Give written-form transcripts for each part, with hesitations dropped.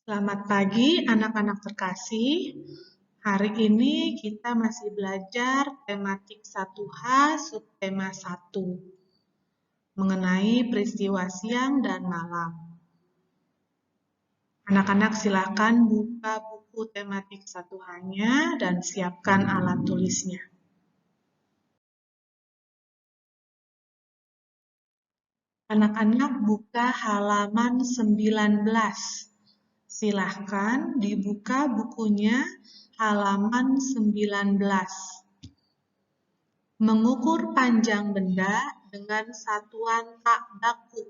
Selamat pagi anak-anak terkasih. Hari ini kita masih belajar tematik 1H subtema 1 mengenai peristiwa siang dan malam. Anak-anak silakan buka buku tematik 1H-nya dan siapkan alat tulisnya. Anak-anak buka halaman 19. Silahkan dibuka bukunya halaman 19. Mengukur panjang benda dengan satuan tak baku.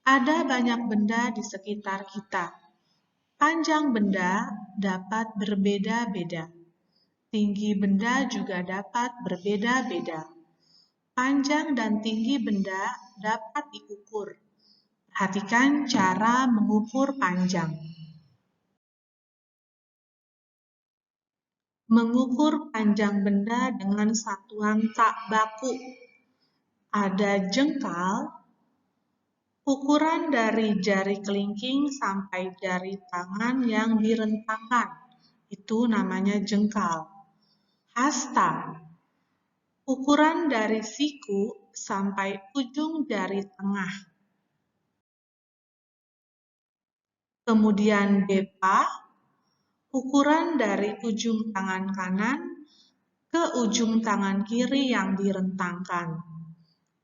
Ada banyak benda di sekitar kita. Panjang benda dapat berbeda-beda. Tinggi benda juga dapat berbeda-beda. Panjang dan tinggi benda dapat diukur. Perhatikan cara mengukur panjang. Mengukur panjang benda dengan satuan tak baku. Ada jengkal, ukuran dari jari kelingking sampai jari tangan yang direntangkan. Itu namanya jengkal. Hasta, ukuran dari siku sampai ujung jari tengah. Kemudian depa, ukuran dari ujung tangan kanan ke ujung tangan kiri yang direntangkan.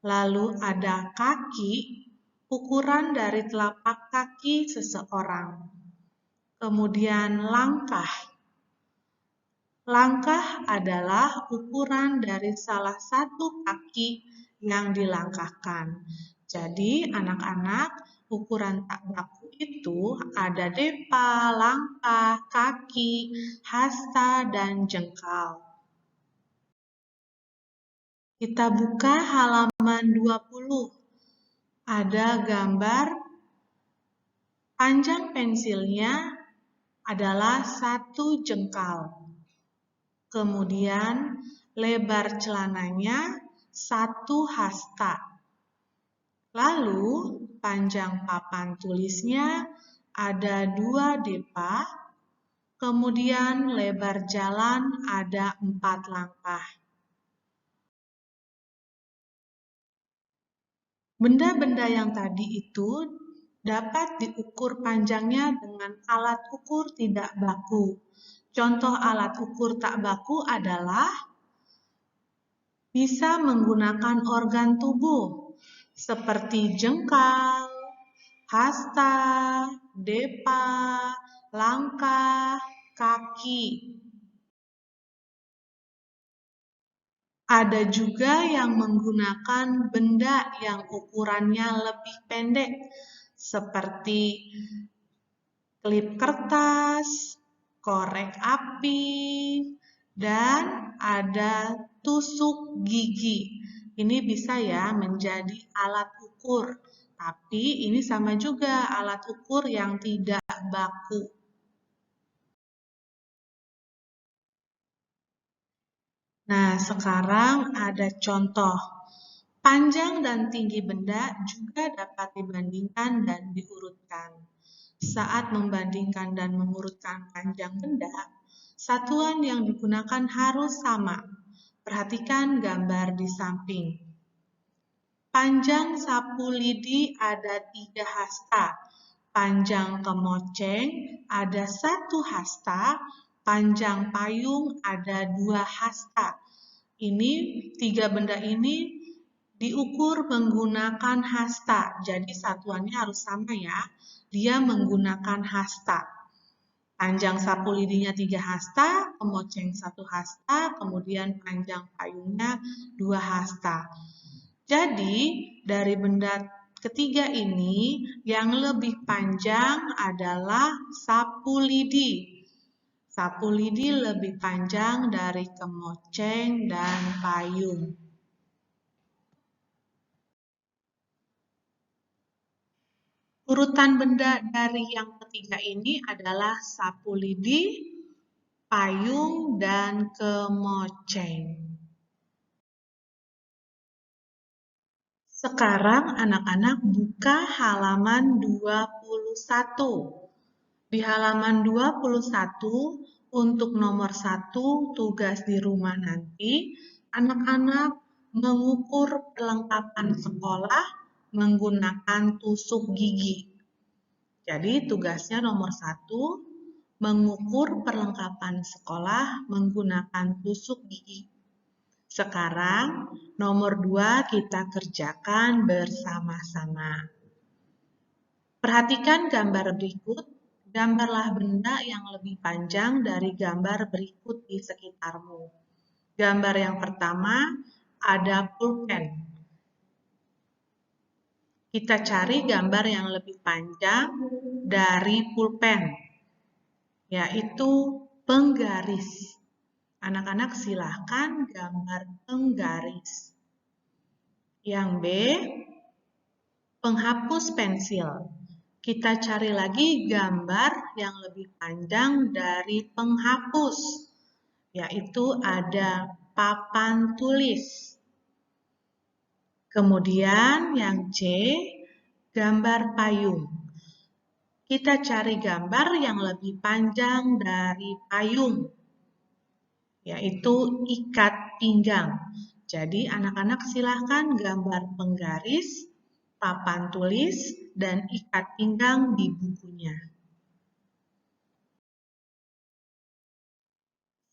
Lalu ada kaki, ukuran dari telapak kaki seseorang. Kemudian langkah. Langkah adalah ukuran dari salah satu kaki yang dilangkahkan. Jadi anak-anak, ukuran tak baku itu ada depa, langkah, kaki, hasta, dan jengkal. Kita buka halaman 20. Ada gambar panjang pensilnya adalah 1 jengkal. Kemudian lebar celananya 1 hasta. Lalu panjang papan tulisnya ada 2 depa. Kemudian lebar jalan ada 4 langkah. Benda-benda yang tadi itu dapat diukur panjangnya dengan alat ukur tidak baku. Contoh alat ukur tak baku adalah bisa menggunakan organ tubuh seperti jengkal, hasta, depa, langkah, kaki. Ada juga yang menggunakan benda yang ukurannya lebih pendek, seperti klip kertas, korek api, dan ada tusuk gigi. Ini bisa ya menjadi alat ukur, tapi ini sama juga alat ukur yang tidak baku. Nah, sekarang ada contoh. Panjang dan tinggi benda juga dapat dibandingkan dan diurutkan. Saat membandingkan dan mengurutkan panjang benda, satuan yang digunakan harus sama. Perhatikan gambar di samping. Panjang sapu lidi ada 3 hasta. Panjang kemoceng ada 1 hasta. Panjang payung ada 2 hasta. Ini 3 benda ini diukur menggunakan hasta. Jadi satuannya harus sama ya. Dia menggunakan hasta. Panjang sapu lidinya 3 hasta, kemoceng 1 hasta, kemudian panjang payungnya 2 hasta. Jadi dari benda ketiga ini yang lebih panjang adalah sapu lidi. Sapu lidi lebih panjang dari kemoceng dan payung. Urutan benda dari yang ketiga ini adalah sapu lidi, payung, dan kemoceng. Sekarang anak-anak buka halaman 21. Di halaman 21, untuk nomor 1 tugas di rumah nanti, anak-anak mengukur perlengkapan sekolah menggunakan tusuk gigi. Jadi tugasnya nomor 1, mengukur perlengkapan sekolah menggunakan tusuk gigi. Sekarang nomor 2 kita kerjakan bersama-sama. Perhatikan gambar berikut. Gambarlah benda yang lebih panjang dari gambar berikut di sekitarmu. Gambar yang pertama ada pulpen. Kita cari gambar yang lebih panjang dari pulpen, yaitu penggaris. Anak-anak silahkan gambar penggaris. Yang B, penghapus pensil. Kita cari lagi gambar yang lebih panjang dari penghapus, yaitu ada papan tulis. Kemudian yang C, gambar payung. Kita cari gambar yang lebih panjang dari payung, yaitu ikat pinggang. Jadi anak-anak silahkan gambar penggaris, papan tulis, dan ikat pinggang di bukunya.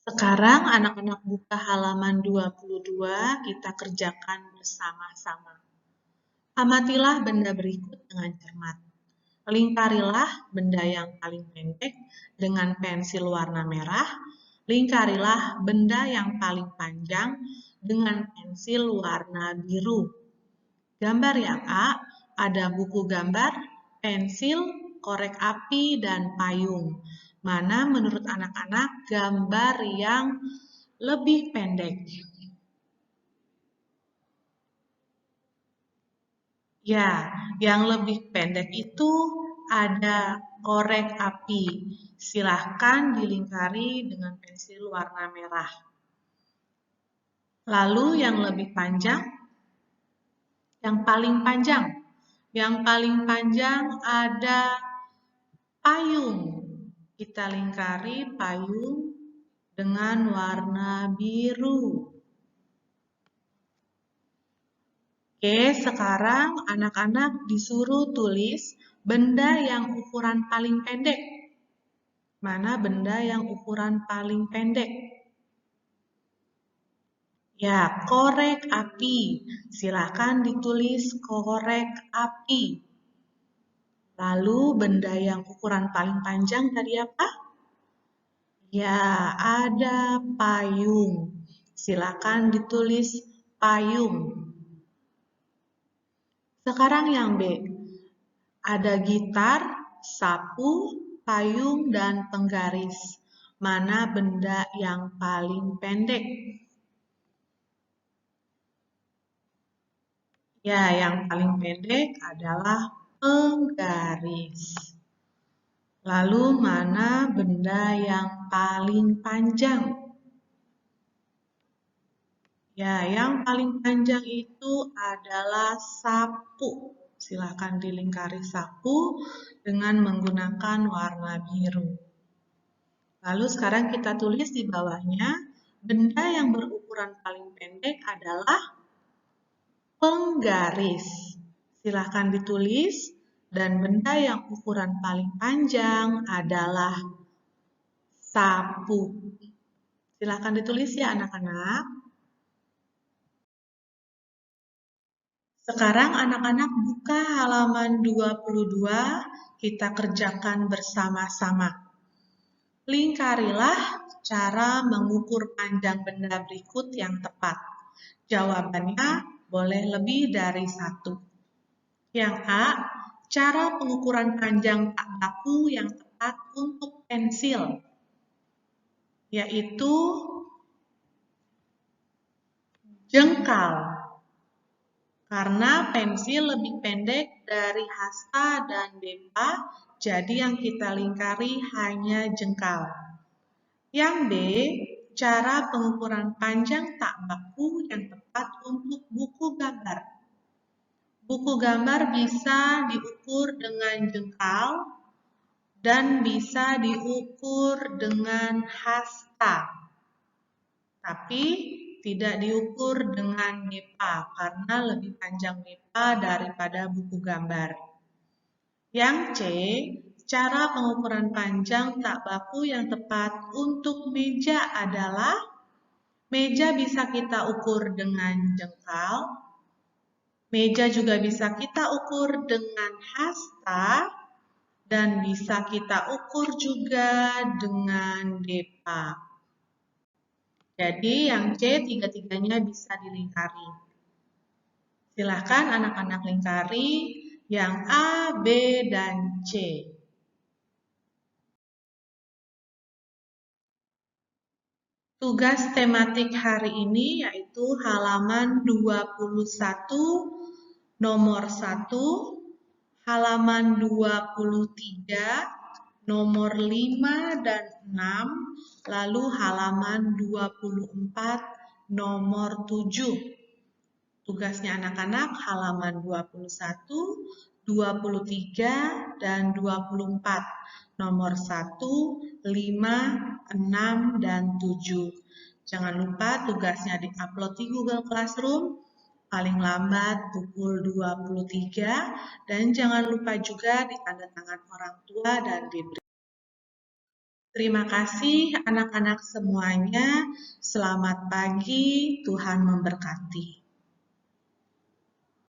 Sekarang anak-anak buka halaman 22, kita kerjakan bersama-sama. Amatilah benda berikut dengan cermat. Lingkarilah benda yang paling pendek dengan pensil warna merah. Lingkarilah benda yang paling panjang dengan pensil warna biru. Gambar yang A, ada buku gambar, pensil, korek api, dan payung. Mana menurut anak-anak gambar yang lebih pendek? Ya, yang lebih pendek itu ada korek api. Silahkan dilingkari dengan pensil warna merah. Lalu yang lebih panjang, yang paling panjang. Yang paling panjang ada payung. Kita lingkari payung dengan warna biru. Oke, sekarang anak-anak disuruh tulis benda yang ukuran paling pendek. Mana benda yang ukuran paling pendek? Ya, korek api. Silakan ditulis korek api. Lalu benda yang ukuran paling panjang tadi apa? Ya, ada payung. Silakan ditulis payung. Sekarang yang B. Ada gitar, sapu, payung, dan penggaris. Mana benda yang paling pendek? Ya, yang paling pendek adalah penggaris. Lalu mana benda yang paling panjang? Ya, yang paling panjang itu adalah sapu. Silakan dilingkari sapu dengan menggunakan warna biru. Lalu sekarang kita tulis di bawahnya, benda yang berukuran paling pendek adalah penggaris. Silahkan ditulis, dan benda yang ukuran paling panjang adalah sapu. Silahkan ditulis ya anak-anak. Sekarang anak-anak buka halaman 22, kita kerjakan bersama-sama. Lingkarilah cara mengukur panjang benda berikut yang tepat. Jawabannya boleh lebih dari 1. Yang A, cara pengukuran panjang tak baku yang tepat untuk pensil, yaitu jengkal. Karena pensil lebih pendek dari hasta dan dempa, jadi yang kita lingkari hanya jengkal. Yang B, cara pengukuran panjang tak baku yang tepat untuk buku gambar. Buku gambar bisa diukur dengan jengkal dan bisa diukur dengan hasta. Tapi tidak diukur dengan MIPA karena lebih panjang MIPA daripada buku gambar. Yang C, cara pengukuran panjang tak baku yang tepat untuk meja adalah meja bisa kita ukur dengan jengkal, meja juga bisa kita ukur dengan hasta, dan bisa kita ukur juga dengan depa. Jadi yang C tiga-tiganya bisa dilingkari. Silahkan anak-anak lingkari yang A, B, dan C. Tugas tematik hari ini yaitu halaman 21 nomor 1, halaman 23 nomor 5 dan 6, lalu halaman 24 nomor 7. Tugasnya anak-anak halaman 21, 23, dan 24. Nomor 1, 5, 6, dan 7. Jangan lupa tugasnya di-upload di Google Classroom paling lambat pukul 23 dan jangan lupa juga ditanda tangan orang tua dan diberi. Terima kasih anak-anak semuanya. Selamat pagi, Tuhan memberkati.